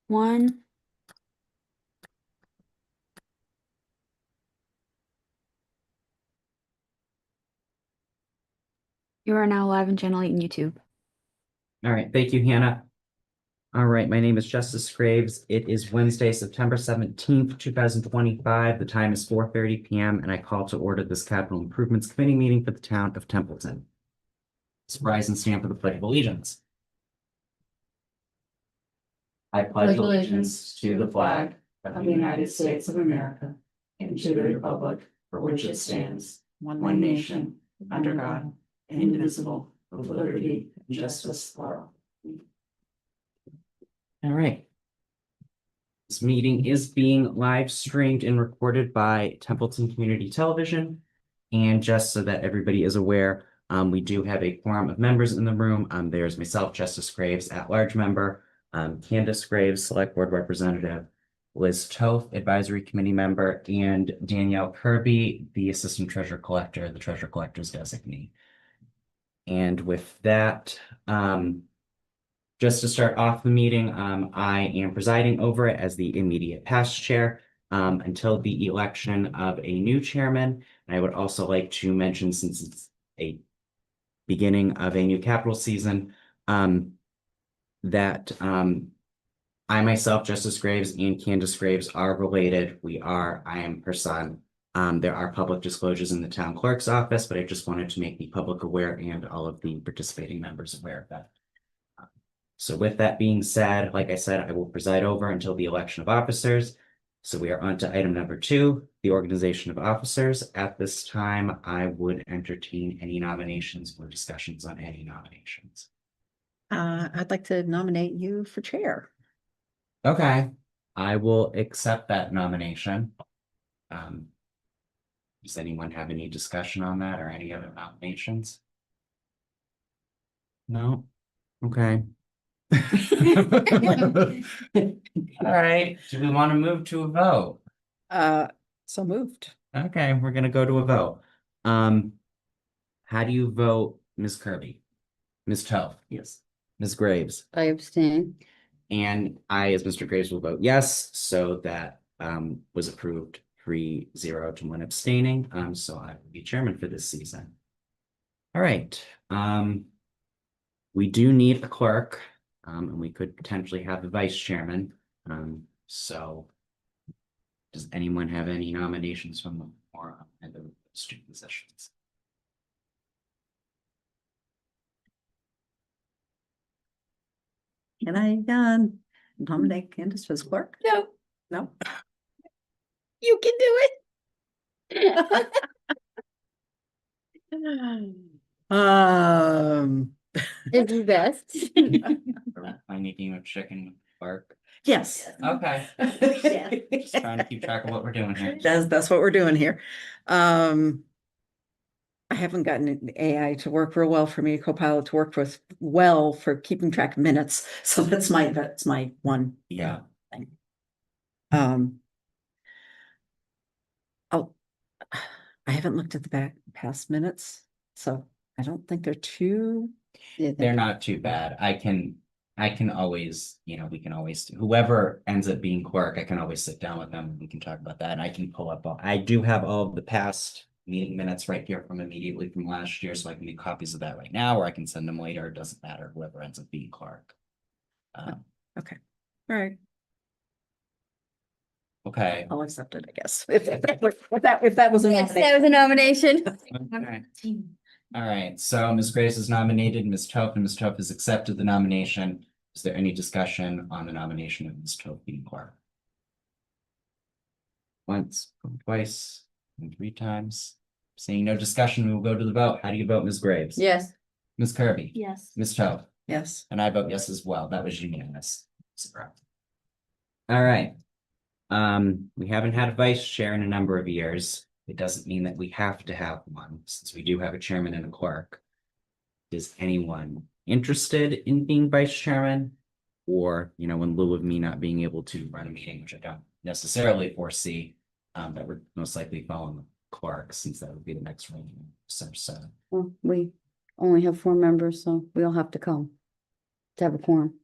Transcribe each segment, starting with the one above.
One. You are now live and channel 8 in YouTube. All right, thank you, Hannah. All right, my name is Justice Graves. It is Wednesday, September 17th, 2025. The time is 4:30 p.m. and I call to order this Capital Improvements Committee meeting for the town of Templeton. Let's rise and stand for the Pledge of Allegiance. I pledge allegiance to the flag of the United States of America and to the republic for which it stands, one nation, under God, indivisible, with liberty and justice for all. All right. This meeting is being live streamed and recorded by Templeton Community Television. And just so that everybody is aware, we do have a quorum of members in the room. There's myself, Justice Graves, at-large member, Candace Graves, Select Board Representative, Liz Toth, Advisory Committee member, and Danielle Kirby, the Assistant Treasurer Collector, the Treasurer Collector's designee. And with that, just to start off the meeting, I am presiding over it as the immediate past chair until the election of a new chairman. And I would also like to mention, since it's a beginning of a new capital season, that I myself, Justice Graves, and Candace Graves are related. I am her son. There are public disclosures in the town clerk's office, but I just wanted to make the public aware and all of the participating members aware of that. So with that being said, like I said, I will preside over until the election of officers. So we are on to item number 2, the organization of officers. At this time, I would entertain any nominations or discussions on any nominations. I'd like to nominate you for chair. Okay, I will accept that nomination. Does anyone have any discussion on that or any other nominations? No? Okay. All right, do we want to move to a vote? So moved. Okay, we're gonna go to a vote. How do you vote, Ms. Kirby? Ms. Toth? Yes. Ms. Graves? I abstain. And I, as Mr. Graves, will vote yes, so that was approved 3-0 to 1 abstaining. So I will be chairman for this season. All right. We do need a clerk. And we could potentially have the vice chairman. So does anyone have any nominations from the forum and the student positions? Can I nominate Candace as clerk? No. No. You can do it. It's the best. Am I making a chicken bark? Yes. Okay. Just trying to keep track of what we're doing here. That's what we're doing here. I haven't gotten AI to work real well for me, Copilot to work with well for keeping track of minutes. So that's my one. Yeah. Thing. I haven't looked at the past minutes, so I don't think they're too. They're not too bad. I can always, we can always, whoever ends up being clerk, I can always sit down with them and we can talk about that. And I can pull up, I do have all of the past meeting minutes right here from immediately from last year. So I can make copies of that right now, or I can send them later. It doesn't matter, whoever ends up being clerk. Okay, all right, Okay. I'll accept it, I guess. If that was a Yes, nomination. that was a nomination. Okay. All right, so Ms. Grace is nominated, Ms. Toth, and Ms. Toth has accepted the nomination. Is there any discussion on the nomination of Ms. Toth being clerk? Once, twice, and 3 times. Seeing no discussion, we will go to the vote. How do you vote, Ms. Graves? Yes. Ms. Kirby? Yes. Ms. Toth? Yes. And I vote yes as well. That was unanimous. All right. We haven't had a vice chair in a number of years. It doesn't mean that we have to have one, since we do have a chairman and a clerk. Is anyone interested in being vice chairman? Or, in lieu of me not being able to run a meeting, which I don't necessarily foresee, that would most likely fall on the clerk, since that would be the next ranking. So, Well, we only have 4 members, so we all have to come to have a quorum.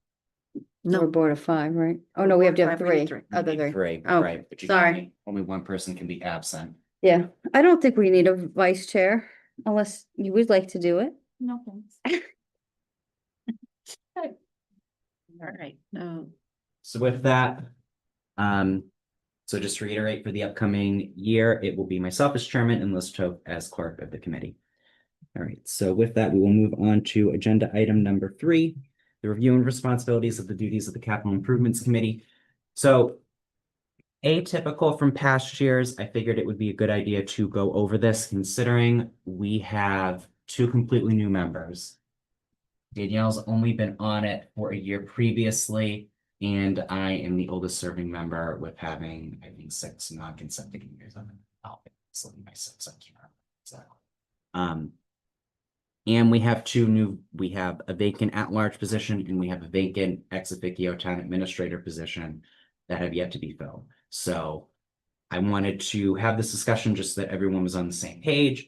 We're No, board of five, right? Oh, We're no, we have board to of have five, we need three, three. other three. Three, Oh, right, but you sorry. can't- only one person can be absent. Yeah, I don't think we need a vice chair unless you would like to do it. no thanks. All right, So with that, so just to reiterate, for the upcoming year, it will be myself as chairman and Liz Toth as clerk of the committee. All right, so with that, we will move on to agenda item number 3, the review and responsibilities of the duties of the Capital Improvements Committee. So atypical from past years, I figured it would be a good idea to go over this, considering we have 2 completely new members. Danielle's only been on it for a year previously, and I am the oldest serving member with having, I think, 6 non-consecutive years on it. Oh, it's only my 6, I can't remember exactly. And we have a vacant at-large position, and we have a vacant ex officio town administrator position that have yet to be filled. So I wanted to have this discussion just so that everyone was on the same page,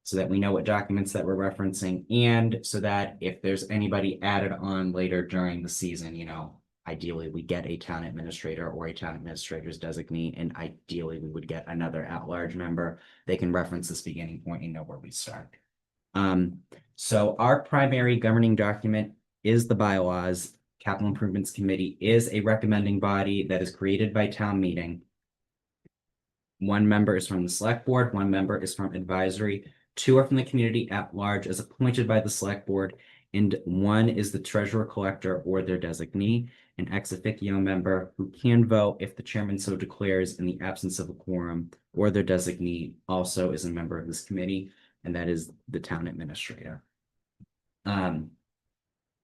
so that we know what documents that we're referencing, and so that if there's anybody added on later during the season, ideally we get a town administrator or a town administrator's designee, and ideally we would get another at-large member. They can reference this beginning point and know where we start. So our primary governing document is the bylaws. Capital Improvements Committee is a recommending body that is created by town meeting. 1 member is from the select board, 1 member is from advisory, 2 are from the community at large as appointed by the select board, and 1 is the treasurer collector or their designee, an ex officio member who can vote if the chairman so declares in the absence of a quorum, or their designee also is a member of this committee, and that is the town administrator.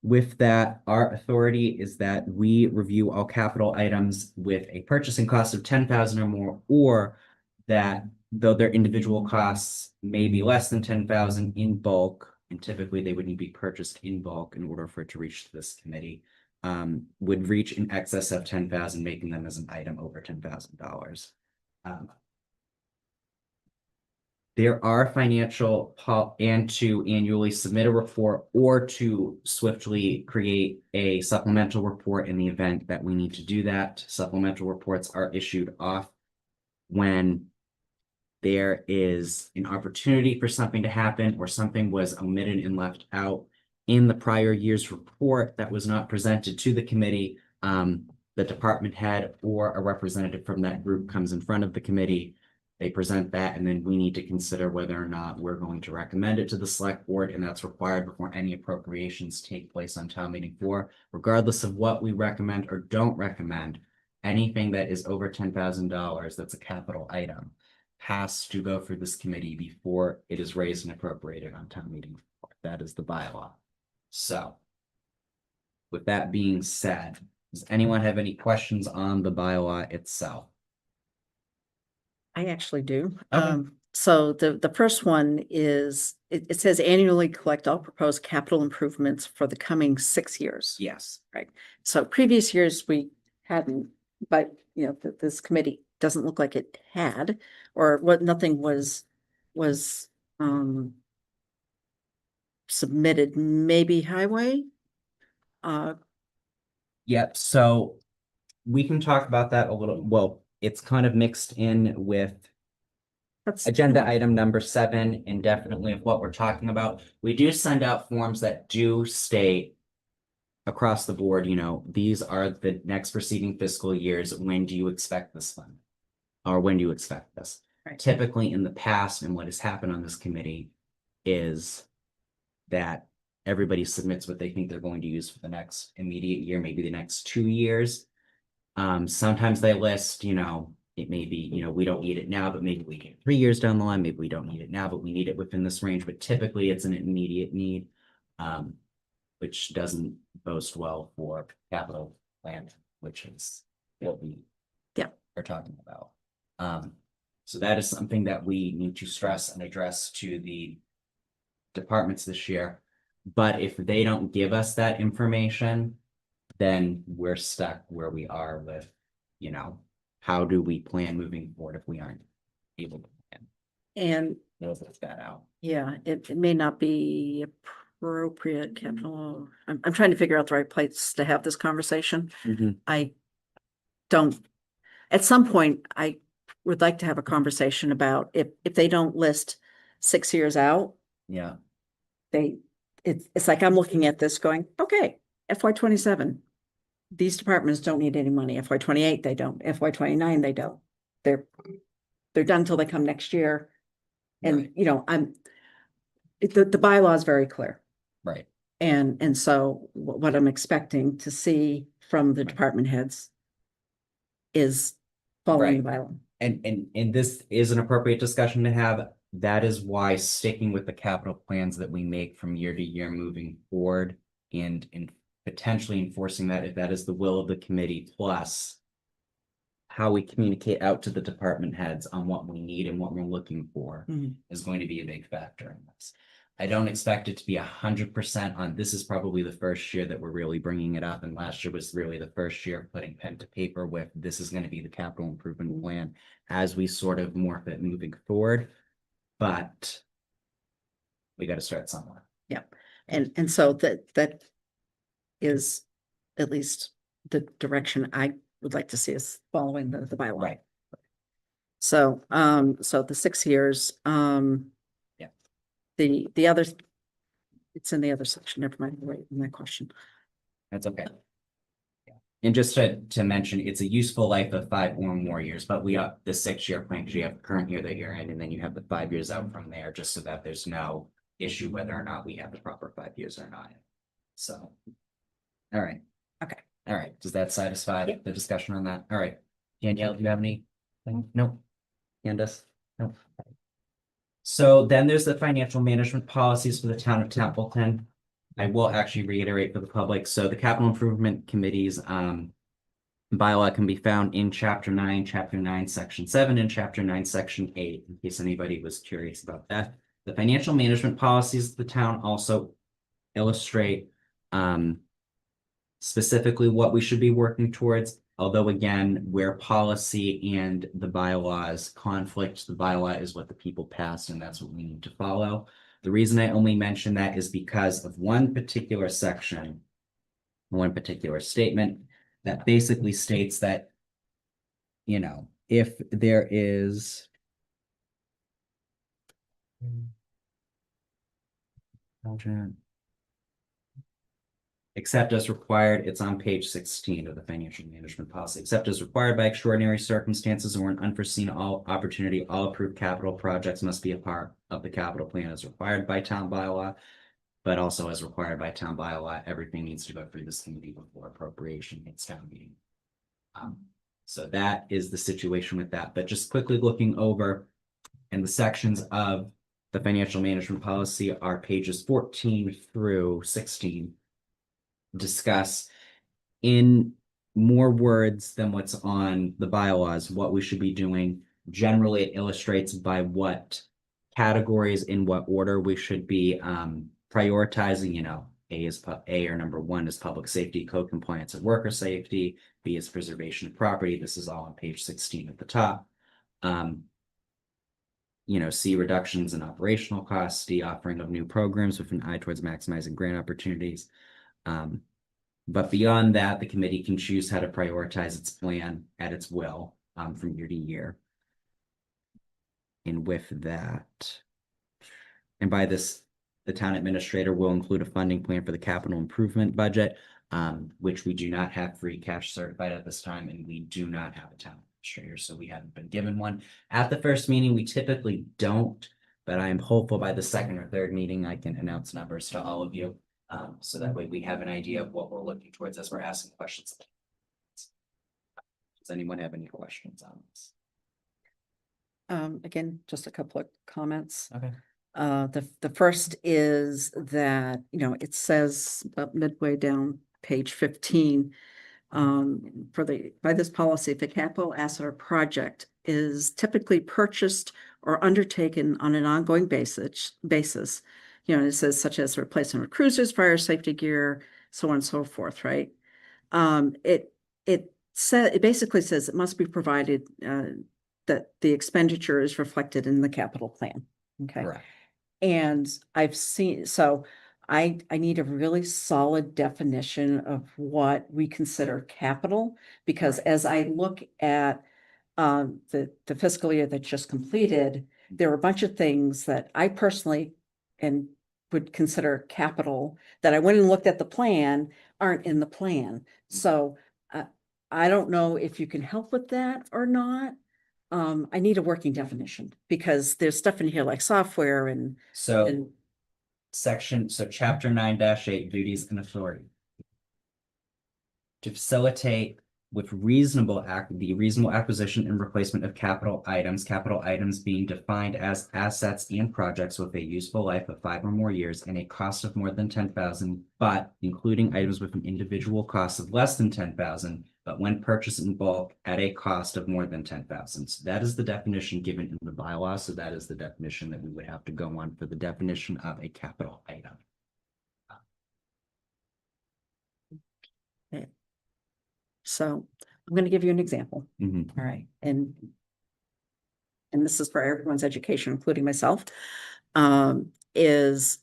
With that, our authority is that we review all capital items with a purchasing cost of 10,000 or more, or that though their individual costs may be less than 10,000 in bulk, and typically they would need to be purchased in bulk in order for it to reach this committee, would reach in excess of 10,000, making them as an item over $10,000. There are financial and to annually submit a report or to swiftly create a supplemental report in the event that we need to do that. Supplemental reports are issued off when there is an opportunity for something to happen or something was omitted and left out in the prior year's report that was not presented to the committee. The department head or a representative from that group comes in front of the committee. They present that, and then we need to consider whether or not we're going to recommend it to the select board, and that's required before any appropriations take place on town meeting floor. Regardless of what we recommend or don't recommend, anything that is over $10,000 that's a capital item has to go through this committee before it is raised and appropriated on town meeting floor. That is the bylaw. So, with that being said, does anyone have any questions on the bylaw itself? I actually do. Okay. So the first one is, it says annually collect all proposed capital improvements for the coming 6 years. Yes. So previous years we hadn't, but this committee doesn't look like it had, or what, nothing was submitted, maybe highway. Yep, so we can talk about that a little. Well, it's kind of mixed in with That's agenda item number 7, and definitely of what we're talking about. We do send out forms that do state across the board, these are the next preceding fiscal years. When do you expect this fund? Or when do you expect this? Right. Typically in the past, and what has happened on this committee is that everybody submits what they think they're going to use for the next immediate year, maybe the next 2 years. Sometimes they list, it may be, we don't need it now, but maybe we get 3 years down the line. Maybe we don't need it now, but we need it within this range. But typically it's an immediate need, which doesn't boast well for capital plan, which is what we are talking about. So that is something that we need to stress and address to the departments this year. But if they don't give us that information, then we're stuck where we are with, how do we plan moving forward if we aren't able to plan? And Those that out. yeah, it may not be appropriate capital, I'm trying to figure out the right place to have this conversation. I don't, at some point, I would like to have a conversation about if they don't list 6 years out, Yeah, it's like I'm looking at this going, okay, FY 27. These departments don't need any money. FY 28, they don't. FY 29, they don't. They're done until they come next year. And, Right. you know, the bylaw is very clear. right. And so what I'm expecting to see from the Right. department heads is following the bylaw. And this is an appropriate discussion to have. That is why sticking with the capital plans that we make from year to year moving forward and potentially enforcing that if that is the will of the committee, plus how we communicate out to the department heads on what we need and what we're looking for Mhm. is going to be a big factor in this. I don't expect it to be 100% on, this is probably the first year that we're really bringing it up, and last year was really the first year of putting pen to paper with, this is gonna be the capital improvement plan as we sort of morph it moving forward, but we gotta start somewhere. And so that is at least the direction I would like to see us following the bylaw. Right. So, so the 6 years, Yeah. The other, it's in the other section, never mind, right, in that question. That's okay. Yeah. And just to mention, it's a useful life of 5 or more years, but we have the 6-year plan, because you have the current year that you're in, and then you have the 5 years out from there, just so that there's no issue whether or not we have the proper 5 years or not. So, all right. Okay. All right. Does that satisfy Yep. the discussion on that? All right. Danielle, do you have any? Nope. Candace? Nope. So then there's the financial management policies for the town of Templeton. I will actually reiterate for the public. So the capital improvement committee's bylaw can be found in chapter 9, section 7, and chapter 9, section 8, in case anybody was curious about that. The financial management policies of the town also illustrate specifically what we should be working towards. Although again, where policy and the bylaws conflict, the bylaw is what the people passed, and that's what we need to follow. The reason I only mention that is because of one particular section, one particular statement that basically states that, you know, if there is except as required, it's on page 16 of the financial management policy. Except as required by extraordinary circumstances or an unforeseen opportunity, all approved capital projects must be a part of the capital plan as required by town bylaw. But also as required by town bylaw, everything needs to go through this committee before appropriation hits town meeting. So that is the situation with that. But just quickly looking over, and the sections of the financial management policy are pages 14 through 16. Discuss in more words than what's on the bylaws what we should be doing. Generally, it illustrates by what categories, in what order we should be prioritizing. You know, A or number 1 is public safety, code compliance, and worker safety. B is preservation of property. This is all on page 16 at the top. You know, C, reductions in operational costs. D, offering of new programs with an eye towards maximizing grant opportunities. But beyond that, the committee can choose how to prioritize its plan at its will from year to year. And with that, and by this, the town administrator will include a funding plan for the capital improvement budget, which we do not have free cash certified at this time, and we do not have a town administrator, so we haven't been given one. At the first meeting, we typically don't, but I am hopeful by the second or third meeting, I can announce numbers to all of you. So that way we have an idea of what we're looking towards as we're asking questions. Does anyone have any questions on this? Again, just a couple of comments. Okay. The first is that, you know, it says about midway down page 15, by this policy, if a capital asset or project is typically purchased or undertaken on an ongoing basis, you know, it says such as replacement of cruisers, fire safety gear, so on and so forth, right? It basically says it must be provided that the expenditure is reflected in the capital plan. Okay. Correct. And I've seen, so I need a really solid definition of what we consider capital, because Right. as I look at the fiscal year that just completed, there are a bunch of things that I personally and would consider capital that I went and looked at the plan aren't in the plan. So I don't know if you can help with that or not. I need a working definition because there's stuff in here like software and So chapter 9-8, duties and authority. To facilitate with the reasonable acquisition and replacement of capital items being defined as assets and projects with a useful life of 5 or more years and a cost of more than 10,000, but including items with an individual cost of less than 10,000, but when purchased in bulk at a cost of more than 10,000. So that is the definition given in the bylaw. So that is the definition that we would have to go on for the definition of a capital item. so I'm going to give you an example. Mhm. All right. And this is for everyone's education, including myself, is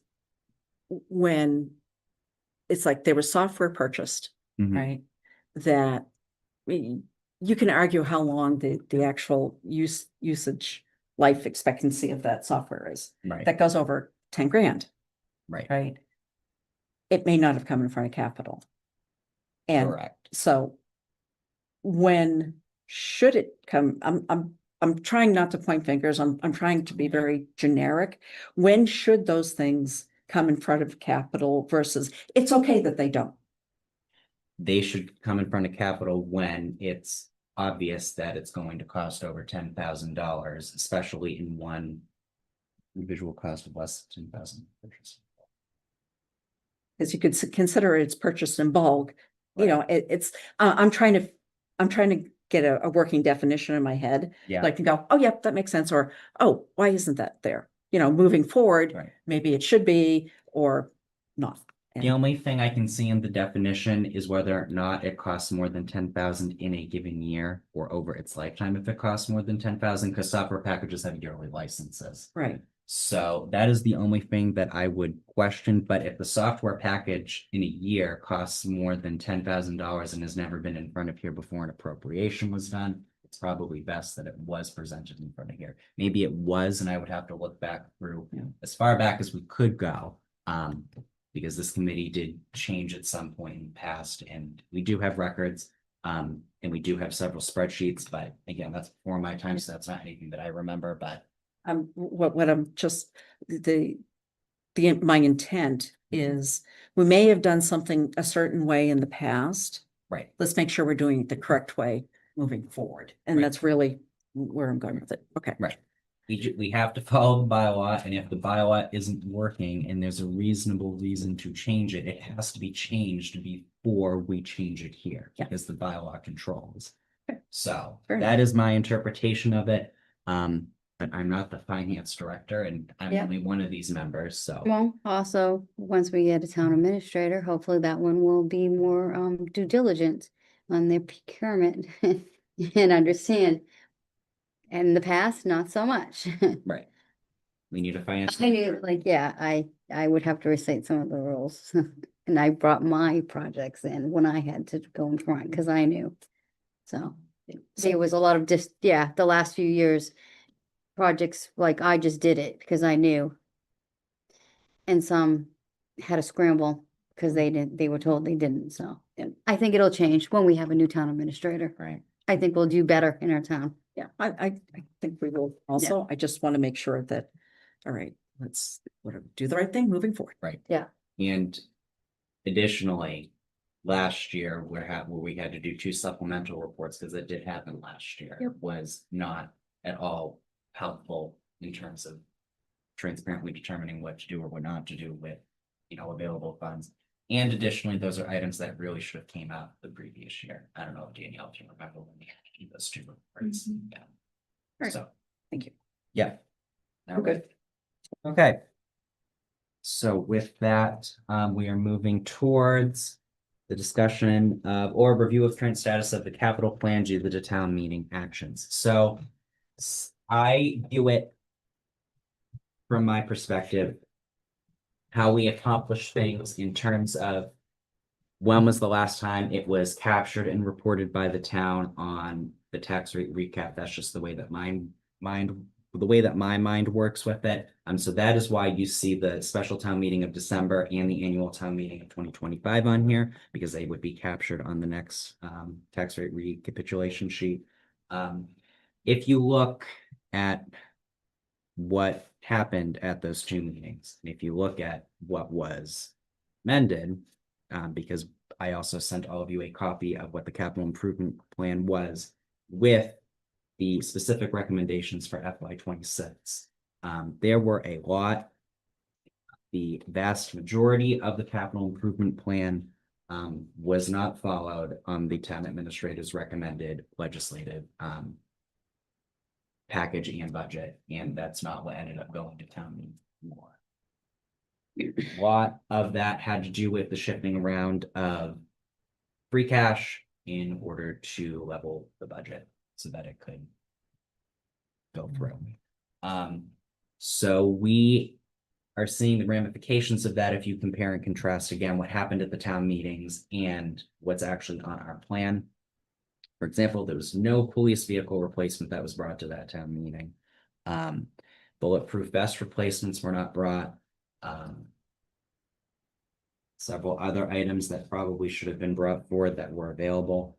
when it's like there was software purchased, Mhm. right? That you can argue how long the actual usage life expectancy of that software is. Right, That goes over 10 grand, right, right? It may not have come in front of capital. And correct. so when should it come? I'm trying not to point fingers. I'm trying to be very generic. When should those things come in front of capital versus it's okay that they don't? They should come in front of capital when it's obvious that it's going to cost over $10,000, especially in one individual cost of less than 10,000. Because you could consider it's purchased in bulk. You know, it's I'm trying to get a working definition in my head. Yeah, Like to go, oh, yep, that makes sense. Or, oh, why isn't that there? You know, moving forward, right. maybe it should be or not. The only thing I can see in the definition is whether or not it costs more than 10,000 in a given year or over its lifetime. If it costs more than 10,000, because software packages have yearly licenses. Right. So that is the only thing that I would question. But if the software package in a year costs more than $10,000 and has never been in front of here before an appropriation was done, it's probably best that it was presented in front of here. Maybe it was, and I would have to look back through as far back as we could go. Because this committee did change at some point in the past, and we do have records, and we do have several spreadsheets, but again, that's before my time, so that's not anything that I remember, but. What I'm just, my intent is, we may have done something a certain way in the past. Right. Let's make sure we're doing it the correct way moving forward. And Right. that's really where I'm going with it. Okay. Right. We have to follow the bylaw, and if the bylaw isn't working and there's a reasonable reason to change it, it has to be changed before we change it here. Yeah. Because the bylaw controls. Okay. So Fair that is my interpretation of it. But I'm not the finance director, and I'm Yeah. only one of these members, so. Well, also, once we get a town administrator, hopefully that one will be more due diligent on their procurement and understand. In the past, not so much. Right. We need a finance. I knew, like, yeah, I would have to recite some of the rules. And I brought my projects in when I had to go in front, because I knew. So there was a lot of the last few years, projects, like I just did it because I knew. And some had a scramble because they were told they didn't, so. I think it'll change when we have a new town administrator. Right. I think we'll do better in our town. Yeah, I think we will also. I just want to make sure that, all right, let's do the right thing moving forward. Right. Yeah. And additionally, last year, where we had to do 2 supplemental reports, because it did happen last year, Yep. was not at all helpful in terms of transparently determining what to do or what not to do with, available funds. And additionally, those are items that really should have came out the previous year. I don't know if Danielle can remember when we had to do those 2 reports. Mhm. Yeah. Right. So, Thank you. yeah. Now Okay. Okay. So with that, we are moving towards the discussion of or review of current status of the capital plan due to the town meeting actions. So I view it from my perspective. how we accomplish things in terms of when was the last time it was captured and reported by the town on the tax rate recap. That's just the way that the way that my mind works with it. So that is why you see the special town meeting of December and the annual town meeting of 2025 on here, because they would be captured on the next tax rate recapitulation sheet. If you look at what happened at those two meetings, and if you look at what was amended, because I also sent all of you a copy of what the capital improvement plan was with the specific recommendations for FY 26. There were a lot. The vast majority of the capital improvement plan was not followed on the town administrator's recommended legislative package and budget, and that's not what ended up going to town meeting more. A lot of that had to do with the shifting around of free cash in order to level the budget so that it could go through. So we are seeing the ramifications of that if you compare and contrast again what happened at the town meetings and what's actually on our plan. For example, there was no police vehicle replacement that was brought to that town meeting. Bulletproof vest replacements were not brought. Several other items that probably should have been brought forward that were available.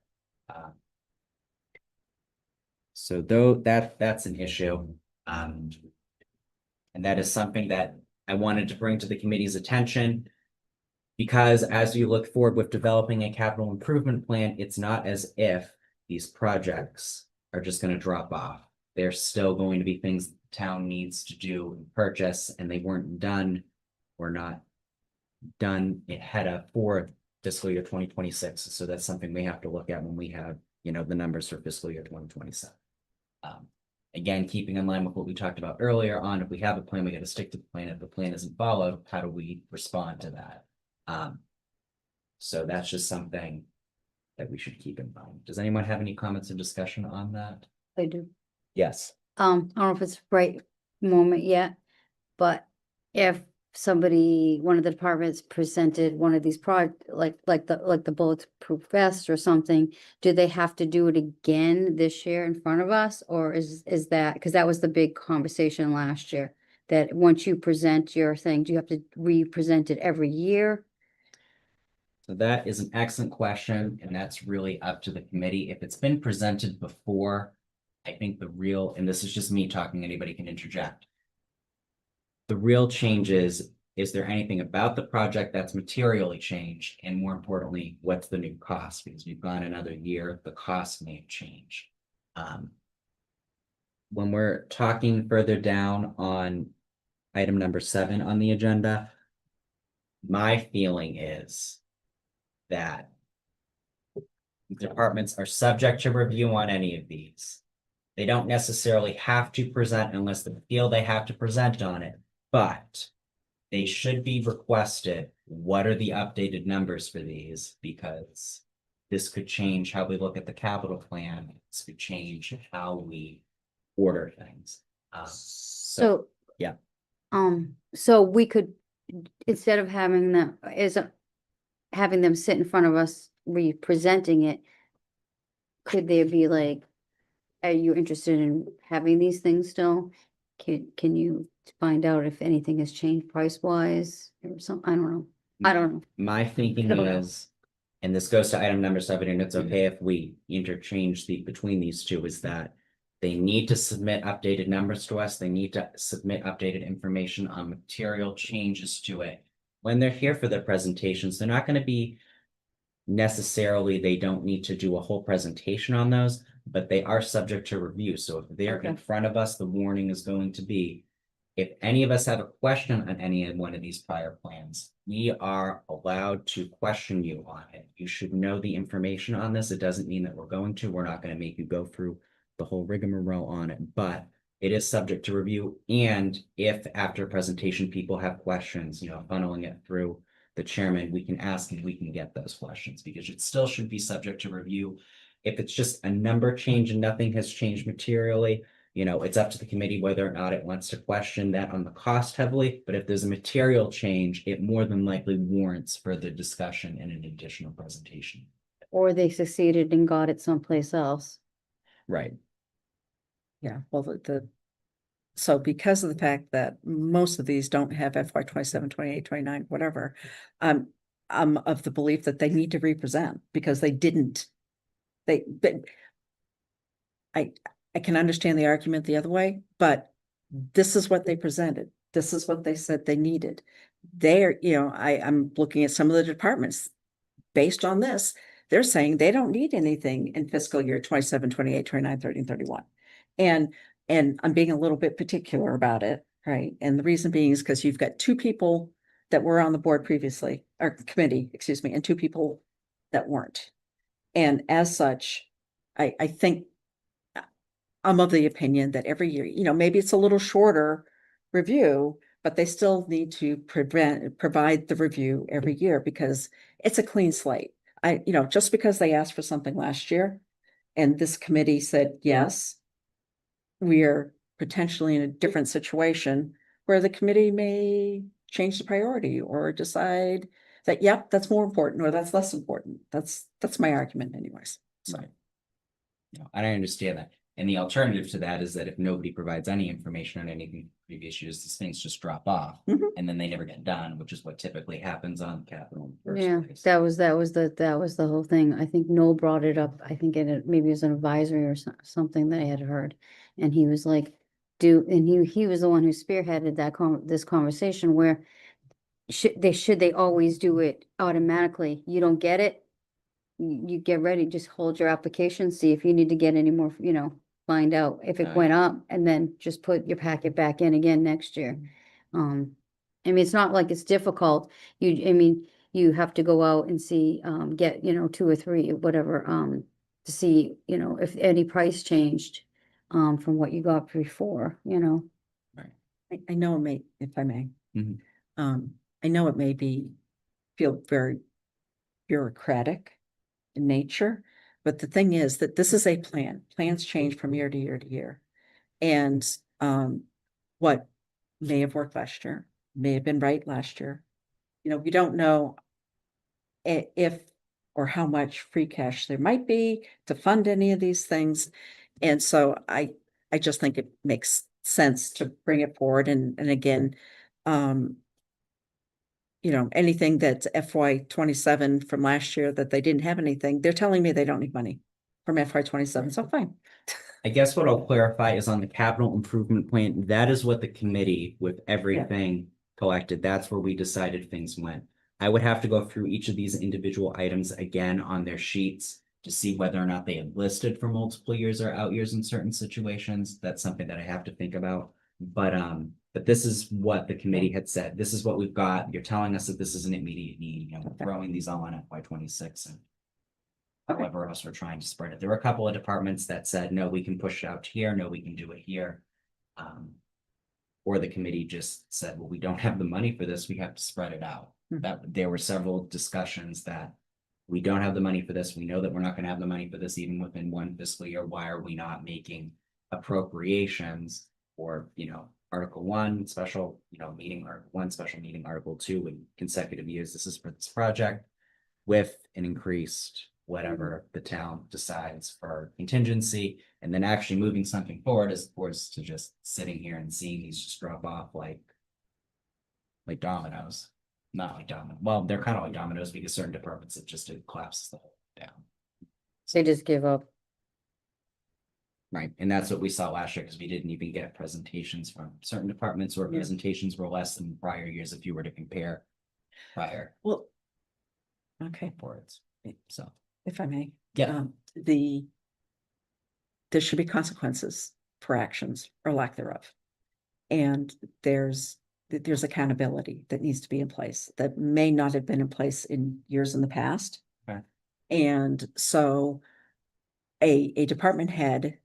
So though that's an issue. And that is something that I wanted to bring to the committee's attention. Because as you look forward with developing a capital improvement plan, it's not as if these projects are just going to drop off. There's still going to be things the town needs to do and purchase, and they weren't done or not done ahead of for fiscal year 2026. So that's something we have to look at when we have, the numbers for fiscal year 2027. Again, keeping in line with what we talked about earlier on, if we have a plan, we got to stick to the plan. If the plan isn't followed, how do we respond to that? So that's just something that we should keep in mind. Does anyone have any comments or discussion on that? I do. Yes. I don't know if it's the right moment yet, but if one of the departments presented one of these like the bulletproof vest or something, do they have to do it again this year in front of us? Or is that, because that was the big conversation last year, that once you present your thing, do you have to re-present it every year? So that is an excellent question, and that's really up to the committee. If it's been presented before, I think and this is just me talking, anybody can interject. The real change is there anything about the project that's materially changed? And more importantly, what's the new cost? Because we've gone another year, the cost may have changed. When we're talking further down on item number 7 on the agenda, my feeling is that departments are subject to review on any of these. They don't necessarily have to present unless they feel they have to present on it, but they should be requested. What are the updated numbers for these? Because this could change how we look at the capital plan. This could change how we order things. So yeah. So we could, instead of having them sit in front of us, presenting it, could there be like, are you interested in having these things still? Can you find out if anything has changed price wise or something? I don't know. My thinking I don't know. is, and this goes to item number 7, and it's okay if we interchange between these two, is that they need to submit updated numbers to us. They need to submit updated information on material changes to it. When they're here for their presentations, they're not going to be necessarily, they don't need to do a whole presentation on those, but they are subject to review. So if they're in front of us, the warning is going to be, if any of us have a question on any one of these prior plans, we are allowed to question you on it. You should know the information on this. It doesn't mean that we're not going to make you go through the whole rigmarole on it, but it is subject to review. And if after presentation, people have questions, funneling it through the chairman, we can ask and we can get those questions, because it still should be subject to review. If it's just a number change and nothing has changed materially, You know, it's up to the committee whether or not it wants to question that on the cost heavily, but if there's a material change, it more than likely warrants further discussion and an additional presentation. Or they succeeded and got it someplace else. Right. Yeah, well, so because of the fact that most of these don't have FY 27, 28, 29, whatever, I'm of the belief that they need to represent because they didn't. But I can understand the argument the other way, but this is what they presented. This is what they said they needed. I'm looking at some of the departments. Based on this, they're saying they don't need anything in fiscal year 27, 28, 29, 30, and 31. And I'm being a little bit particular about it, right? And the reason being is because you've got two people that were on the board previously, or committee, excuse me, and two people that weren't. And as such, I think I'm of the opinion that every year, maybe it's a little shorter review, but they still need to provide the review every year because it's a clean slate. Just because they asked for something last year and this committee said, yes, we are potentially in a different situation where the committee may change the priority or decide that, yep, that's more important or that's less important. That's my argument anyways. So. Right. No, and I understand that. And the alternative to that is that if nobody provides any information on anything from previous years, these things just drop off Mhm. and then they never get done, which is what typically happens on capital. In the first Yeah, place. that was the whole thing. I think Noel brought it up. I think maybe it was an advisory or something that I had heard. And he was like, he was the one who spearheaded this conversation where should they always do it automatically? You don't get it, you get ready, just hold your application, see if you need to get any more, find out if it Right. went up, and then just put your packet back in again next year. I mean, it's not like it's difficult. You have to go out and see, get, 2 or 3, whatever, to see, if any price changed, from what you got before, Right. I know it may, if I may, Mhm. I know it may feel very bureaucratic in nature, but the thing is that this is a plan. Plans change from year to year to year. And what may have worked last year, may have been right last year. We don't know if or how much free cash there might be to fund any of these things. And so I just think it makes sense to bring it forward. And again, anything that's FY 27 from last year that they didn't have anything, they're telling me they don't need money from FY 27. So fine. I guess what I'll clarify is on the capital improvement plan, that is what the committee with everything collected, that's where we decided things went. I would have to go through each of these individual items again on their sheets to see whether or not they have listed for multiple years or out years in certain situations. That's something that I have to think about. But this is what the committee had said. This is what we've got. You're telling us that this is an immediate need, we're throwing these all on FY 26 and however else we're trying to spread it. There were a couple of departments that said, no, we can push it out here. No, we can do it here. Or the committee just said, well, we don't have the money for this. We have to spread it out. That there were several discussions that we don't have the money for this. We know that we're not going to have the money for this even within one fiscal year. Why are we not making appropriations or, Article 1 special, meeting, Article 1 special meeting, Article 2 in consecutive years. This is for this project with an increased whatever the town decides for contingency, and then actually moving something forward as opposed to just sitting here and seeing these just drop off like dominoes. Not like dominoes. Well, they're kind of like dominoes because certain departments it collapses the whole down. They just give up. Right, and that's what we saw last year because we didn't even get presentations from certain departments or presentations were less than prior years if you were to compare prior Well, okay, reports. So, if I may. yeah, There should be consequences for actions or lack thereof. And there's accountability that needs to be in place that may not have been in place in years in the past. Okay. And so a department head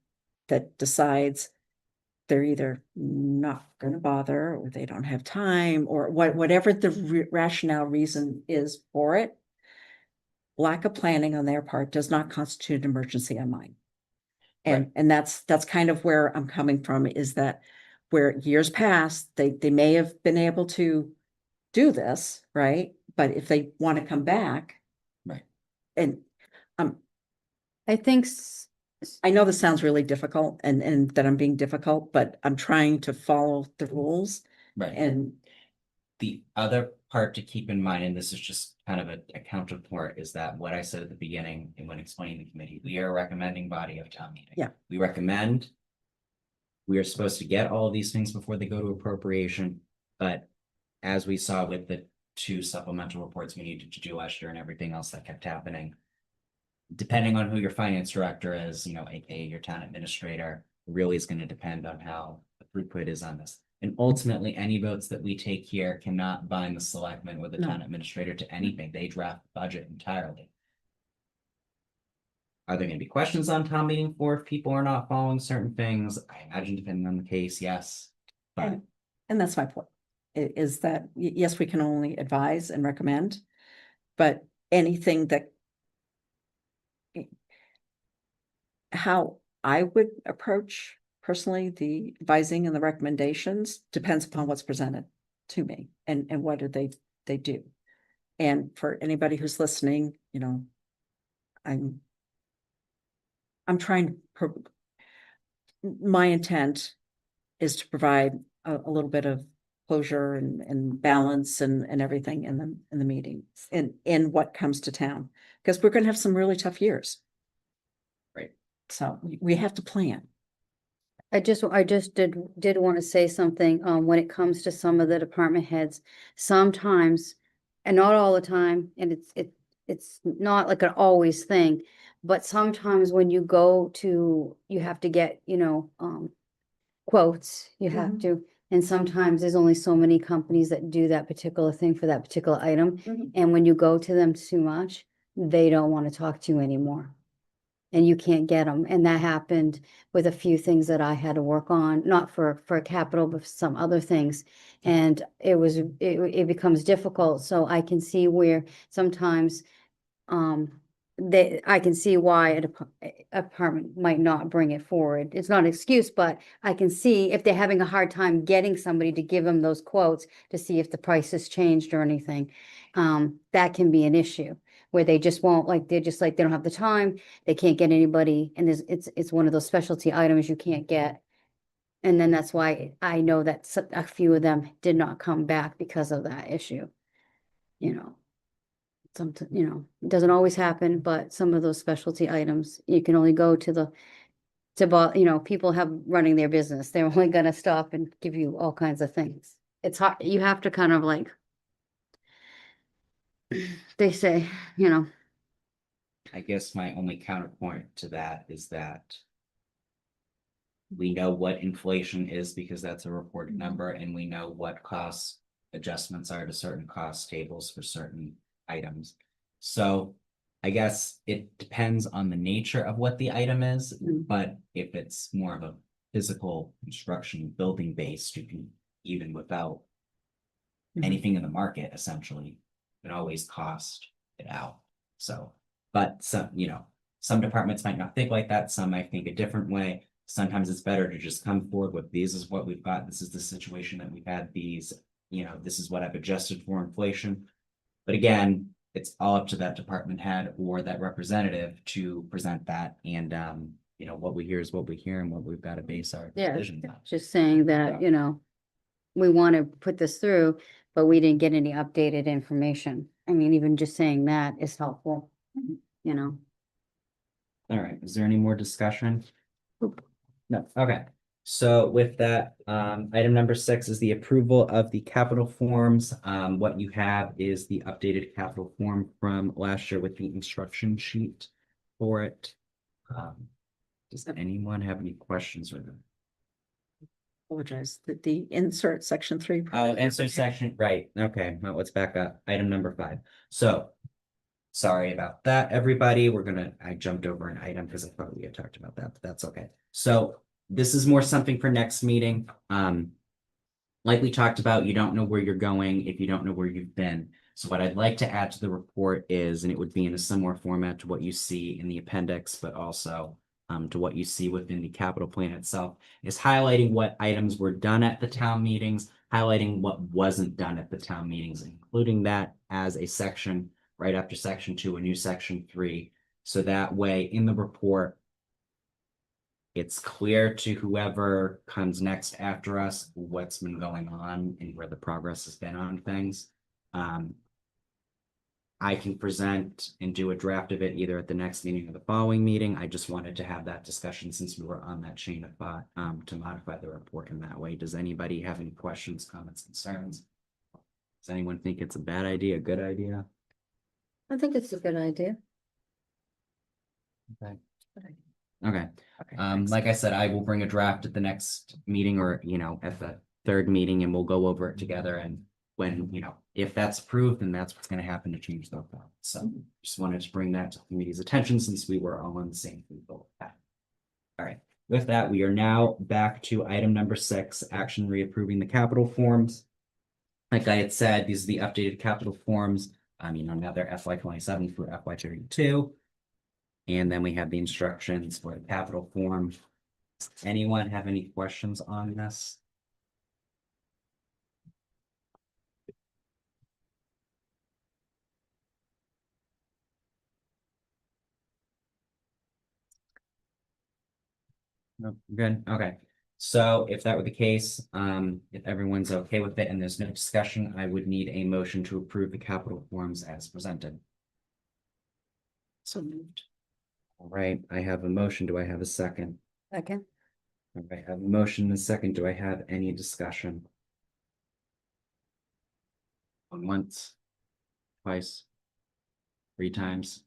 that decides they're either not going to bother or they don't have time or whatever the rationale reason is for it, lack of planning on their part does not constitute an emergency on mine. And that's kind of where I'm coming from, is that where years past, they may have been able to do this, right? But if they want to come back. Right. And I think I know this sounds really difficult and that I'm being difficult, but I'm trying to follow the rules Right. and The other part to keep in mind, and this is just kind of a counterpart, is that what I said at the beginning and when explaining the committee, we are a recommending body of town meeting. Yeah. We recommend. We are supposed to get all of these things before they go to appropriation, but as we saw with the 2 supplemental reports we needed to do last year and everything else that kept happening. Depending on who your finance director is, AKA your town administrator, really is going to depend on how the throughput is on this. And ultimately, any votes that we take here cannot bind the selectmen or the No. town administrator to anything. They draft the budget entirely. Are there going to be questions on town meeting floor if people are not following certain things? I imagine depending on the case, yes. But and that's my point, is that, yes, we can only advise and recommend, but anything that how I would approach personally the advising and the recommendations depends upon what's presented to me and what do they do. And for anybody who's listening, I'm trying to, my intent is to provide a little bit of closure and balance and everything in the meetings and in what comes to town, because we're gonna have some really tough years. Right. So we have to plan. I just did want to say something, when it comes to some of the department heads, sometimes, and not all the time, and it's not like an always thing, but sometimes when you go to, you have to get, quotes, you have Mhm. to, and sometimes there's only so many companies that do that particular thing for that particular item, and when you go to them too much, they don't want to talk to you anymore. And you can't get them. And that happened with a few things that I had to work on, not for capital, but for some other things. And it becomes difficult. So I can see where sometimes, I can see why a department might not bring it forward. It's not an excuse, but I can see if they're having a hard time getting somebody to give them those quotes to see if the price has changed or anything. That can be an issue where they just won't, like, they're just like, they don't have the time, they can't get anybody, and it's one of those specialty items you can't get. And then that's why I know that a few of them did not come back because of that issue. Sometimes, it doesn't always happen, but some of those specialty items, you can only go to people have running their business. They're only gonna stop and give you all kinds of things. It's hard, you have to kind of like, they say, I guess my only counterpoint to that is that we know what inflation is because that's a reported number, and we know what cost adjustments are to certain cost tables for certain items. So I guess it depends on the nature of what the item is, but if it's more of a physical construction building based, you can, even without anything in the market, essentially, it always cost it out. So, but some departments might not think like that. Some might think a different way. Sometimes it's better to just come forward with, this is what we've got. This is the situation that we've had. This is what I've adjusted for inflation. But again, it's all up to that department head or that representative to present that. And, what we hear is what we hear and what we've got to base our decisions on. just saying that, we want to put this through, but we didn't get any updated information. I mean, even just saying that is helpful, All right, is there any more discussion? No, okay. So with that, item number 6 is the approval of the capital forms. What you have is the updated capital form from last year with the instruction sheet for it. Does anyone have any questions with it? Apologize, the insert section 3. Oh, answer section, right, okay, well, let's back up, item number 5. So, sorry about that, everybody, I jumped over an item because I thought we had talked about that, but that's okay. So, this is more something for next meeting. Like we talked about, you don't know where you're going if you don't know where you've been. So what I'd like to add to the report is, and it would be in a similar format to what you see in the appendix, but also to what you see within the capital plan itself, is highlighting what items were done at the town meetings, highlighting what wasn't done at the town meetings, including that as a section right after section 2, a new section 3. So that way in the report, it's clear to whoever comes next after us what's been going on and where the progress has been on things. I can present and do a draft of it either at the next meeting or the following meeting. I just wanted to have that discussion since we were on that chain of thought, to modify the report in that way. Does anybody have any questions, comments, concerns? Does anyone think it's a bad idea, a good idea? I think it's a good idea. Okay. Okay, thanks. Like I said, I will bring a draft at the next meeting or, at the third meeting, and we'll go over it together. And when, if that's approved, then that's what's gonna happen to change the vote. So just wanted to bring that to the committee's attention since we were all on the same vote. All right, with that, we are now back to item number 6, action reapproving the capital forms. Like I had said, these are the updated capital forms. Now they're FY27 through FY32. And then we have the instructions for the capital form. Does anyone have any questions on this? No, good, okay. So if that were the case, if everyone's okay with it and there's no discussion, I would need a motion to approve the capital forms as presented. So moved. All right, I have a motion. Do I have a second? Second. All right, I have a motion and a second. Do I have any discussion? Once, twice, 3 times.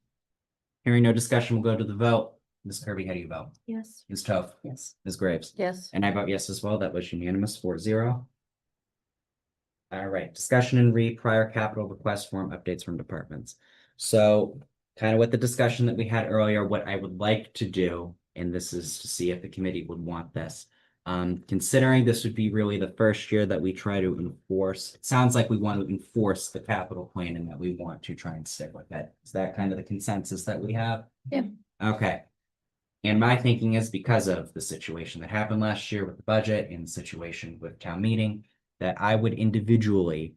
Hearing no discussion, we'll go to the vote. Ms. Kirby, how do you vote? Yes. Ms. Toth? Yes. Ms. Graves? Yes. And I vote yes as well. That was unanimous 4-0. All right, discussion and read prior capital request form updates from departments. So kind of with the discussion that we had earlier, what I would like to do, and this is to see if the committee would want this. Considering this would be really the first year that we try to enforce, it sounds like we want to enforce the capital plan and that we want to try and stick with it. Is that kind of the consensus that we have? Yeah. Okay. And my thinking is because of the situation that happened last year with the budget and the situation with town meeting, that I would individually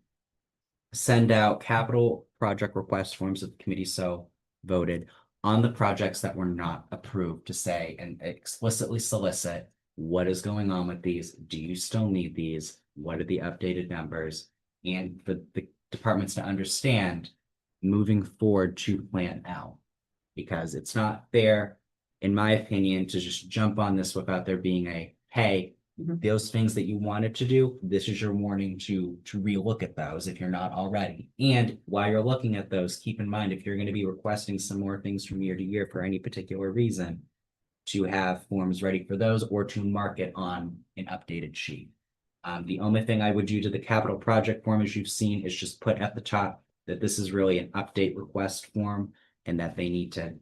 send out capital project request forms if the committee so voted on the projects that were not approved, to say and explicitly solicit what is going on with these. Do you still need these? What are the updated numbers? And for the departments to understand moving forward to plan out, because it's not fair, in my opinion, to just jump on this without there being a, hey, those things that you wanted to do, this is your warning to relook at those if you're not already. And while you're looking at those, keep in mind, if you're going to be requesting some more things from year to year for any particular reason, to have forms ready for those or to mark it on an updated sheet. The only thing I would do to the capital project form, as you've seen, is just put at the top that this is really an update request form and that they need to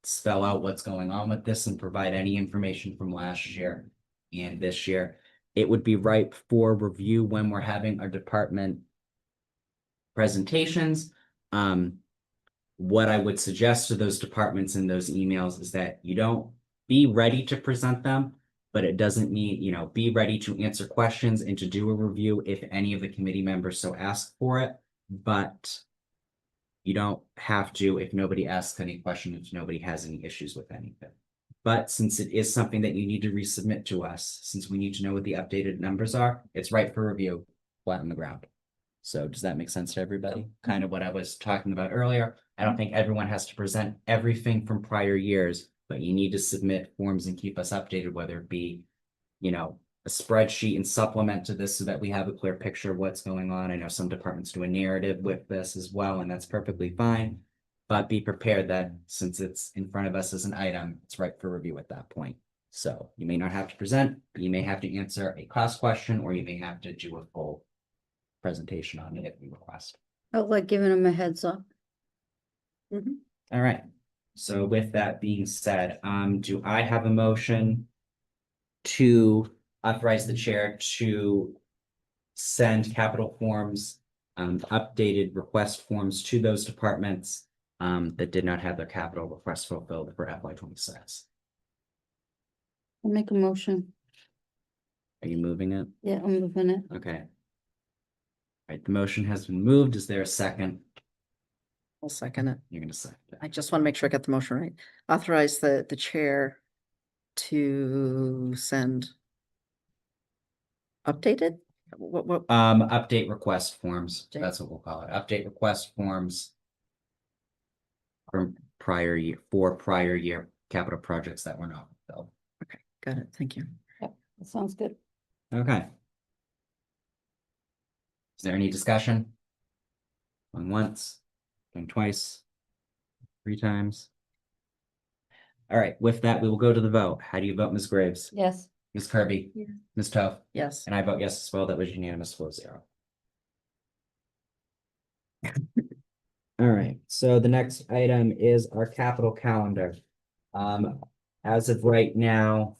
spell out what's going on with this and provide any information from last year and this year. It would be ripe for review when we're having our department presentations. What I would suggest to those departments in those emails is that you don't be ready to present them, but it doesn't mean, be ready to answer questions and to do a review if any of the committee members so ask for it. But you don't have to if nobody asks any questions, if nobody has any issues with anything. But since it is something that you need to resubmit to us, since we need to know what the updated numbers are, it's right for review, flat on the ground. So does that make sense to everybody? Kind of what I was talking about earlier. I don't think everyone has to present everything from prior years, but you need to submit forms and keep us updated, whether it be, a spreadsheet and supplement to this so that we have a clear picture of what's going on. I know some departments do a narrative with this as well, and that's perfectly fine. But be prepared that since it's in front of us as an item, it's right for review at that point. So you may not have to present, but you may have to answer a cost question, or you may have to do a full presentation on it if you request. I like giving them a heads up. All right. So with that being said, do I have a motion to authorize the chair to send capital forms, updated request forms to those departments that did not have their capital request fulfilled for FY26? I'll make a motion. Are you moving it? Yeah, I'm moving it. Okay. All right, the motion has been moved. Is there a second? I'll second it. You're gonna second it. I just want to make sure I got the motion right. Authorize the chair to send updated? What? Update request forms. Update. That's what we'll call it. Update request forms. From prior year, for prior year capital projects that were not fulfilled. Okay, got it. Thank you. That sounds good. Okay. Is there any discussion? Going once, going twice, 3 times. All right, with that, we will go to the vote. How do you vote, Ms. Graves? Yes. Ms. Kirby? Yeah. Ms. Toth? Yes. And I vote yes as well. That was unanimous 4-0. All right, so the next item is our capital calendar. As of right now.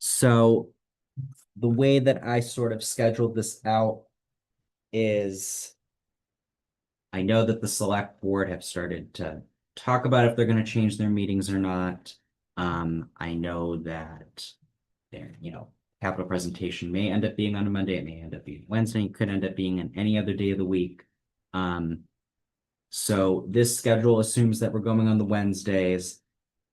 So the way that I sort of scheduled this out is I know that the select board have started to talk about if they're going to change their meetings or not. I know that their, capital presentation may end up being on a Monday, it may end up being Wednesday, it could end up being on any other day of the week. So this schedule assumes that we're going on the Wednesdays,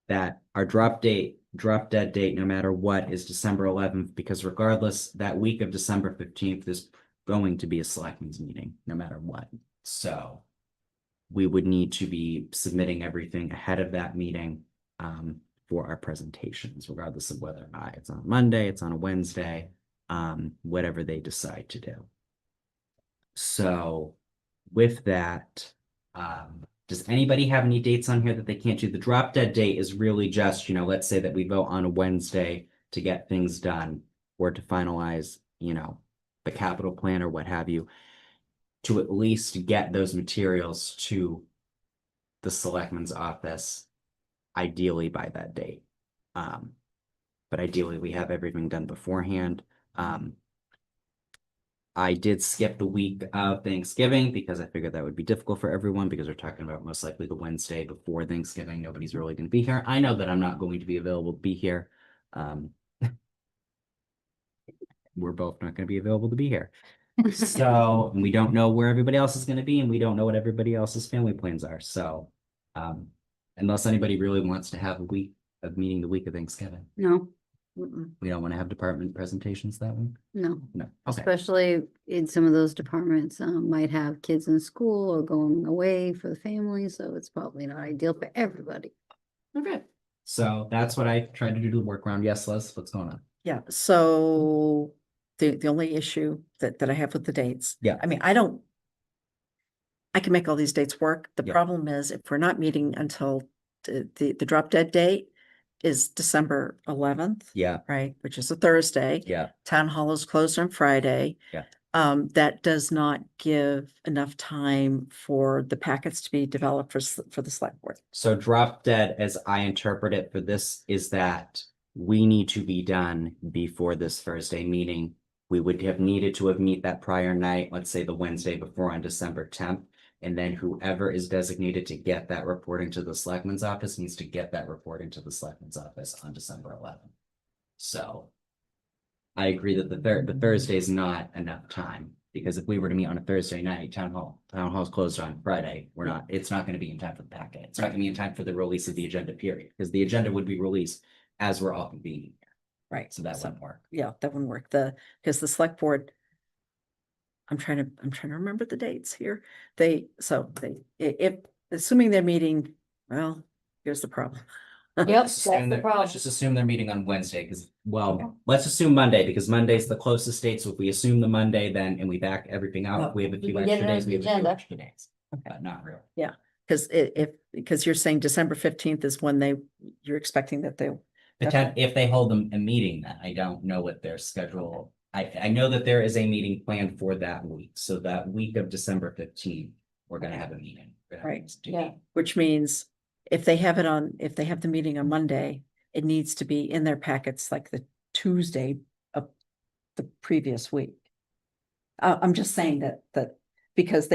that our drop dead date, no matter what, is December 11th, because regardless, that week of December 15th is going to be a selectmen's meeting, no matter what. So we would need to be submitting everything ahead of that meeting for our presentations, regardless of whether or not it's on a Monday, it's on a Wednesday, whatever they decide to do. So with that, does anybody have any dates on here that they can't do? The drop dead date is really just, let's say that we vote on a Wednesday to get things done or to finalize, the capital plan or what have you, to at least get those materials to the selectman's office, ideally by that date. But ideally we have everything done beforehand. I did skip the week of Thanksgiving because I figured that would be difficult for everyone because we're talking about most likely the Wednesday before Thanksgiving. Nobody's really going to be here. I know that I'm not going to be available to be here. We're both not going to be available to be here. So we don't know where everybody else is going to be, and we don't know what everybody else's family plans are. So unless anybody really wants to have a week of meeting the week of Thanksgiving, No, we don't want to have department presentations that week. no. No. Okay. Especially in some of those departments, might have kids in school or going away for the family, so it's probably not ideal for everybody. Okay. So that's what I tried to do to work around. Yes, Liz, what's going on? Yeah, so the only issue that I have with the dates. Yeah. I mean, I can make all these dates work. The Yeah. problem is if we're not meeting until the drop dead date is December 11th. Yeah. Right, which is a Thursday. Yeah. Town hall is closed on Friday. Yeah. That does not give enough time for the packets to be developed for the select board. So drop dead, as I interpret it for this, is that we need to be done before this Thursday meeting. We would have needed to have meet that prior night, let's say the Wednesday before on December 10th. And then whoever is designated to get that reporting to the selectman's office needs to get that reporting to the selectman's office on December 11th. So I agree that the Thursday is not enough time, because if we were to meet on a Thursday night, town hall's closed on Friday, it's not going to be in time for the packet. It's not going to be in time for the release of the agenda period, because the agenda would be released as we're all convening. Right. So that wouldn't work. Yeah, that wouldn't work. Because the select board. I'm trying to remember the dates here. If assuming they're meeting, well, here's the problem. Yep, Let's that's the problem. Let's just assume they're meeting on Wednesday, let's assume Monday, because Monday's the closest date. So if we assume the Monday, then, and we back everything out, if we have a We few can get extra it on days, we the have a few agenda. extra days, but not really. Because you're saying December 15th is when you're expecting that they. If they hold them a meeting, then I don't know what their schedule. I know that there is a meeting planned for that week. So that week of December 15th, we're gonna have a meeting. Right. Yeah. Which means if they have the meeting on Monday, it needs to be in their packets like the Tuesday of the previous week. I'm just saying that because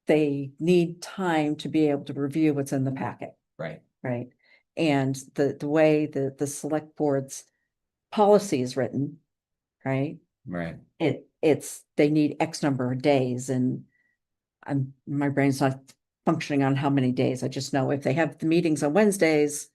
they need time to be able to review what's in the packet, Right. right? And the way the select board's policy is written, right? Right. They need X number of days and my brain's not functioning on how many days. I just know if they have the meetings on Wednesdays,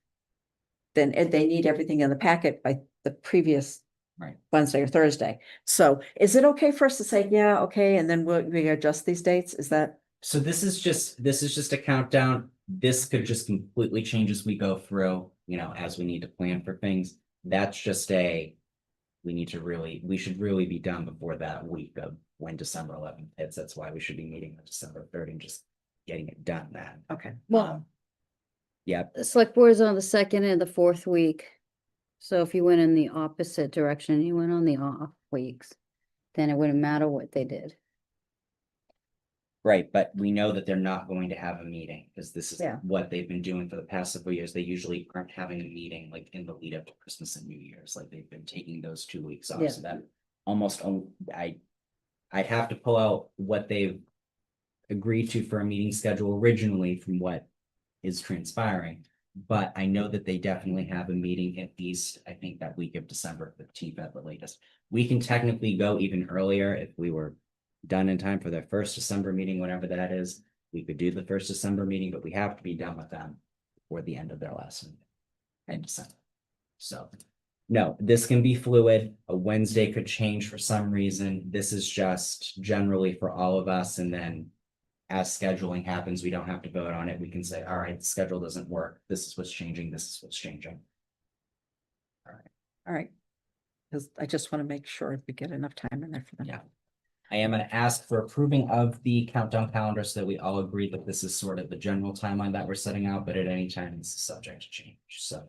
then they need everything in the packet by the previous Right. Wednesday or Thursday. So is it okay for us to say, yeah, okay, and then we adjust these dates? Is that? So this is just a countdown. This could just completely change as we go through, as we need to plan for things. That's just we should really be done before that week of when December 11th hits. That's why we should be meeting on December 3rd and just getting it done then. Okay. Well, Yeah, the select board is on the second and the fourth week. So if you went in the opposite direction, you went on the off weeks, then it wouldn't matter what they did. right. But we know that they're not going to have a meeting because this is Yeah. what they've been doing for the past several years. They usually aren't having a meeting like in the lead up to Christmas and New Year's. Like they've been taking those 2 weeks off. Yeah. So that almost, I'd have to pull out what they've agreed to for a meeting schedule originally from what is transpiring. But I know that they definitely have a meeting at least, I think that week of December 15th at the latest. We can technically go even earlier if we were done in time for their first December meeting, whatever that is. We could do the first December meeting, but we have to be done with them before the end of their last meeting in December. So, no, this can be fluid. A Wednesday could change for some reason. This is just generally for all of us. And then as scheduling happens, we don't have to vote on it. We can say, all right, the schedule doesn't work. This is what's changing. This is what's changing. All right. Because I just want to make sure we get enough time in there for them. Yeah. I am going to ask for approving of the countdown calendar so that we all agree that this is sort of the general timeline that we're setting out, but at any time it's subject to change. So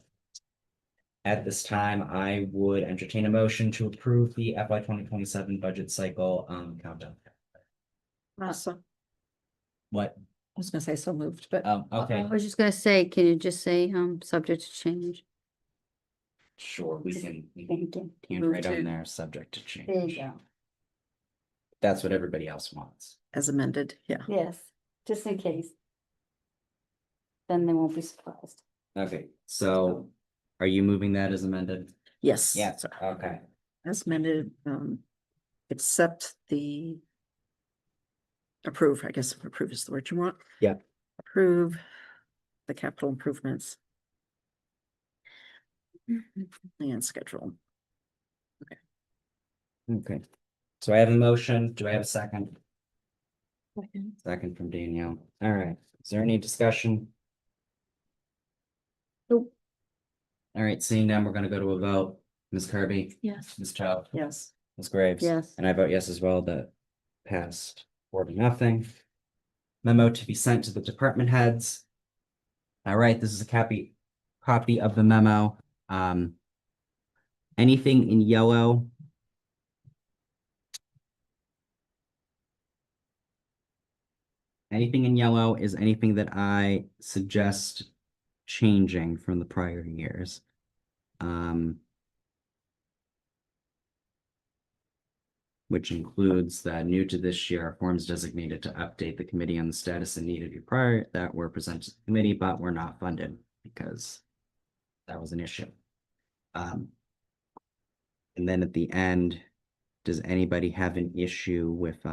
at this time, I would entertain a motion to approve the FY 2027 budget cycle countdown. Awesome. What? I was gonna say so moved, but Okay, I was just gonna say, can you just say, subject to change? sure, we can Thank you. hand Move right on to- there, subject to There you change. go. That's what everybody else wants. as amended, yeah. Yes, just in case. Then they won't be surprised. Okay, so are you moving that as amended? Yes. Yes, okay. As amended, accept approve, I guess approve is the word you want. Yeah. Approve the capital improvements and schedule. Okay, so I have a motion. Do I have a second? Second from Danielle. All right, is there any discussion? Nope. All right, seeing none, we're gonna go to a vote. Ms. Kirby, Yes. Ms. Chow, Yes. Ms. Graves. Yes. And I vote yes as well, that passed 4-0. Memo to be sent to the department heads. All right, this is a copy of the memo. Anything in yellow? Anything in yellow is anything that I suggest changing from the prior years. Which includes the new to this year forms designated to update the committee on the status and need of your prior that were presented to the committee, but were not funded because that was an issue. And then at the end, does anybody have an issue with,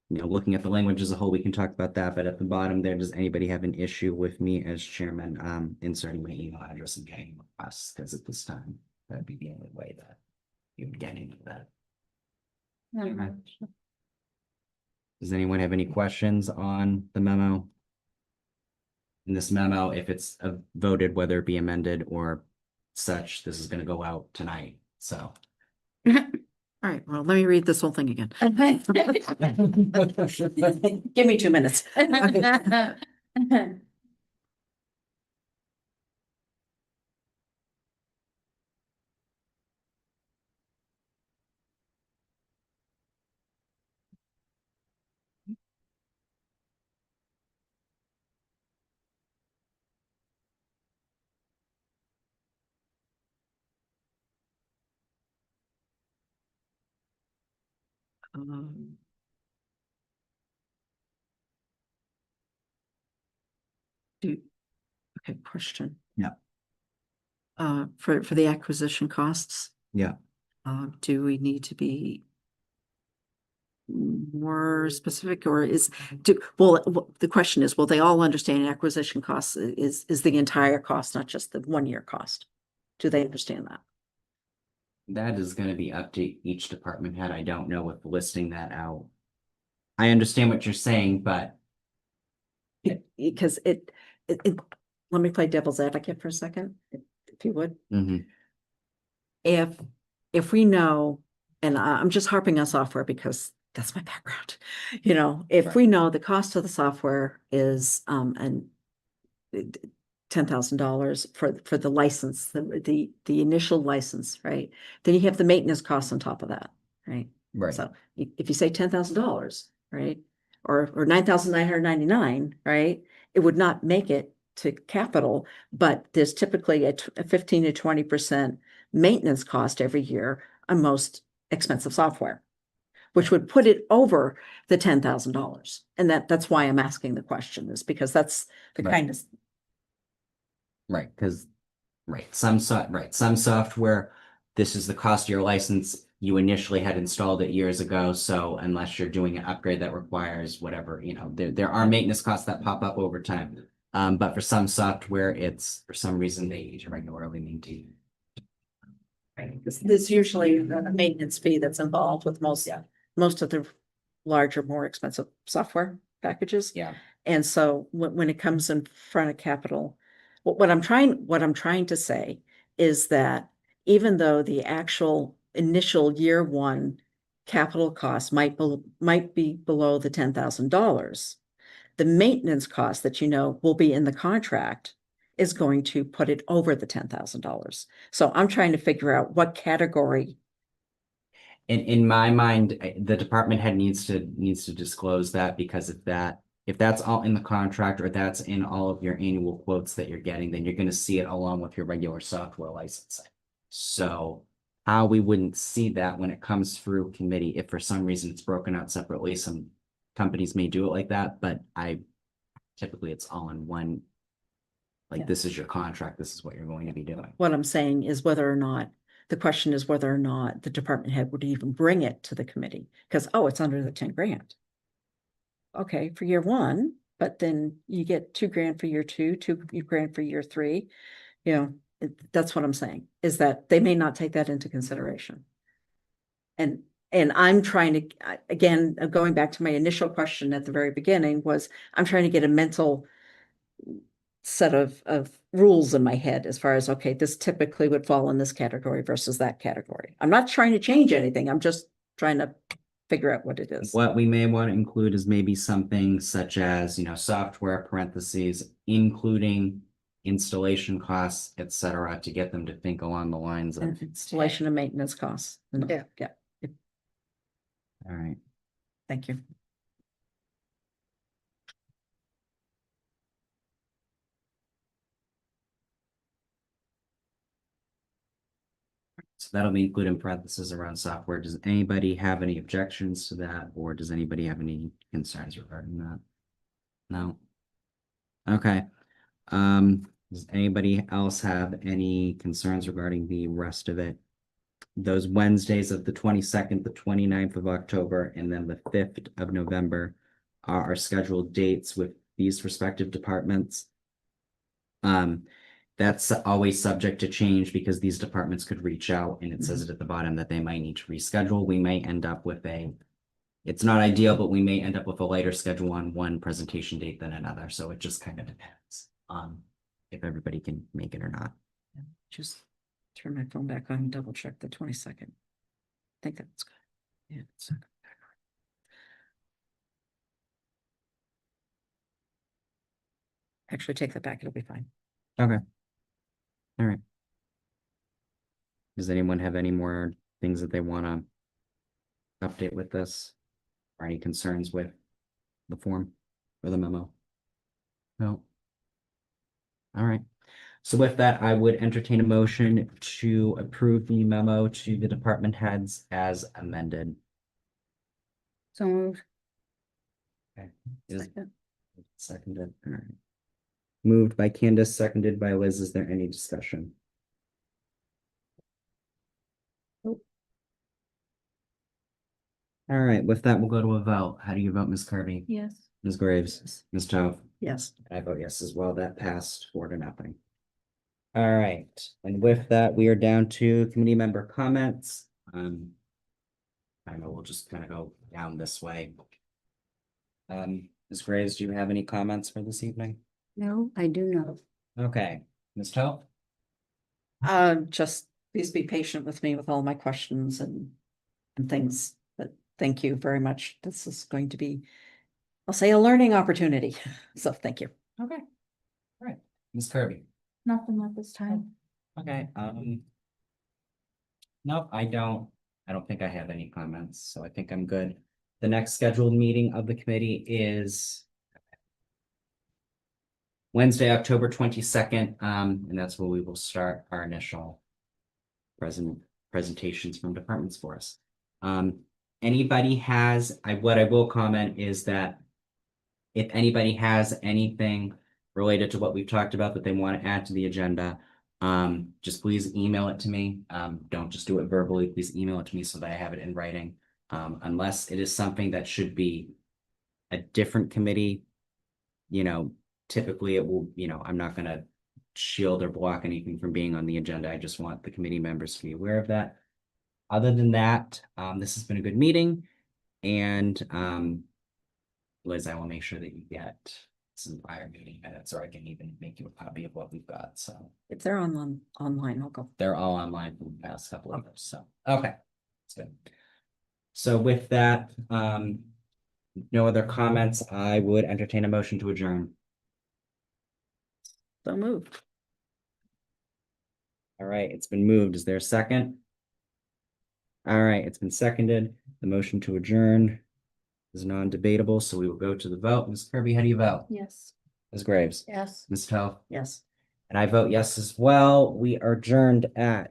looking at the language as a whole, we can talk about that, but at the bottom there, does anybody have an issue with me as chairman, inserting my email address and getting requests? Because at this time, that'd be the only way that you would get into that. Does anyone have any questions on the memo? In this memo, if it's voted, whether it be amended or such, this is gonna go out tonight, so. All right, well, let me read this whole thing again. Give me 2 minutes. Okay. Um, Okay, question. Yeah. For the acquisition costs, Yeah. do we need to be more specific, or the question is, will they all understand acquisition costs is the entire cost, not just the 1 year cost? Do they understand that? That is gonna be up to each department head. I don't know with listing that out. I understand what you're saying, but Because let me play devil's advocate for a second, if you would. mhm, If we know, and I'm just harping on software because that's my background, if Right. we know the cost of the software is, $10,000 for the license, the initial license, right? Then you have the maintenance costs on top of that, right? right. So if you say $10,000, right? Or 9,999, right? It would not make it to capital, but there's typically a 15 to 20% maintenance cost every year on most expensive software, which would put it over the $10,000. And that's why I'm asking the question, is because that's the Right. kind of, Right, because, some software, this is the cost of your license. You initially had installed it years ago, so unless you're doing an upgrade that requires whatever, there are maintenance costs that pop up over time. But for some software, it's, for some reason, they need to regularly maintain. right? There's usually a maintenance fee that's involved with most of the larger, more expensive software packages. Yeah. And so when it comes in front of capital, what I'm trying to say is that even though the actual initial year one capital cost might be below the $10,000, the maintenance cost that will be in the contract is going to put it over the $10,000. So I'm trying to figure out what category. In my mind, the department head needs to disclose that, because if that's all in the contract, or that's in all of your annual quotes that you're getting, then you're gonna see it along with your regular software licensing. So how we wouldn't see that when it comes through committee, if for some reason it's broken out separately, some companies may do it like that, but typically it's all in one. Like, Yeah. this is your contract, this is what you're going to be doing. What I'm saying is the question is whether or not the department head would even bring it to the committee, because, it's under the 10 grand. Okay, for year one, but then you get 2 grand for year two, 2 grand for year three. That's what I'm saying, is that they may not take that into consideration. And I'm trying to, again, going back to my initial question at the very beginning, was I'm trying to get a mental set of rules in my head as far as, okay, this typically would fall in this category versus that category. I'm not trying to change anything. I'm just trying to figure out what it is. What we may want to include is maybe something such as, software parentheses, including installation costs, etc., to get them to think along the lines of. And installation and maintenance costs. Yeah. Yeah, All right. thank you. So that'll be included in parentheses around software. Does anybody have any objections to that, or does anybody have any concerns regarding that? No. Okay. Does anybody else have any concerns regarding the rest of it? Those Wednesdays of the 22nd, the 29th of October, and then the 5th of November are our scheduled dates with these respective departments. That's always subject to change, because these departments could reach out, and it says it at the bottom that they might need to reschedule. We may end up with it's not ideal, but we may end up with a lighter schedule on one presentation date than another. So it just kind of depends on if everybody can make it or not. Just turn my phone back on and double check the 22nd. I think that's good. Yeah. Actually, take that back. It'll be fine. Okay. All right. Does anyone have any more things that they want to update with this? Or any concerns with the form or the memo? No. All right. So with that, I would entertain a motion to approve the memo to the department heads as amended. So moved. Okay. Is Second. seconded. All right. Moved by Candace, seconded by Liz. Is there any discussion? Nope. All right, with that, we'll go to a vote. How do you vote, Ms. Kirby? Yes. Ms. Graves? Ms. Toth? Yes. I vote yes as well. That passed 4-0. All right, and with that, we are down to committee member comments. I know we'll just kind of go down this way. Ms. Graves, do you have any comments for this evening? No, I do not. Okay, Ms. Toth? Just please be patient with me with all my questions and things, but thank you very much. This is going to be, I'll say, a learning opportunity. So thank you. Okay. All right, Ms. Kirby? Nothing at this time. Okay, nope, I don't think I have any comments, so I think I'm good. The next scheduled meeting of the committee is Wednesday, October 22nd, and that's where we will start our initial presentations from departments for us. Anybody has, what I will comment is that if anybody has anything related to what we've talked about that they want to add to the agenda, just please email it to me. Don't just do it verbally. Please email it to me so that I have it in writing. Unless it is something that should be a different committee, typically it will, I'm not gonna shield or block anything from being on the agenda. I just want the committee members to be aware of that. Other than that, this has been a good meeting, and Liz, I will make sure that you get some prior meeting minutes, or I can even make you a copy of what we've got. So If they're online, I'll go. they're all online for the past couple of years. So okay, that's good. So with that, no other comments. I would entertain a motion to adjourn. So moved. All right, it's been moved. Is there a second? All right, it's been seconded. The motion to adjourn is non-debatable, so we will go to the vote. Ms. Kirby, how do you vote? Yes. Ms. Graves? Yes. Ms. Toth? Yes. And I vote yes as well. We are adjourned at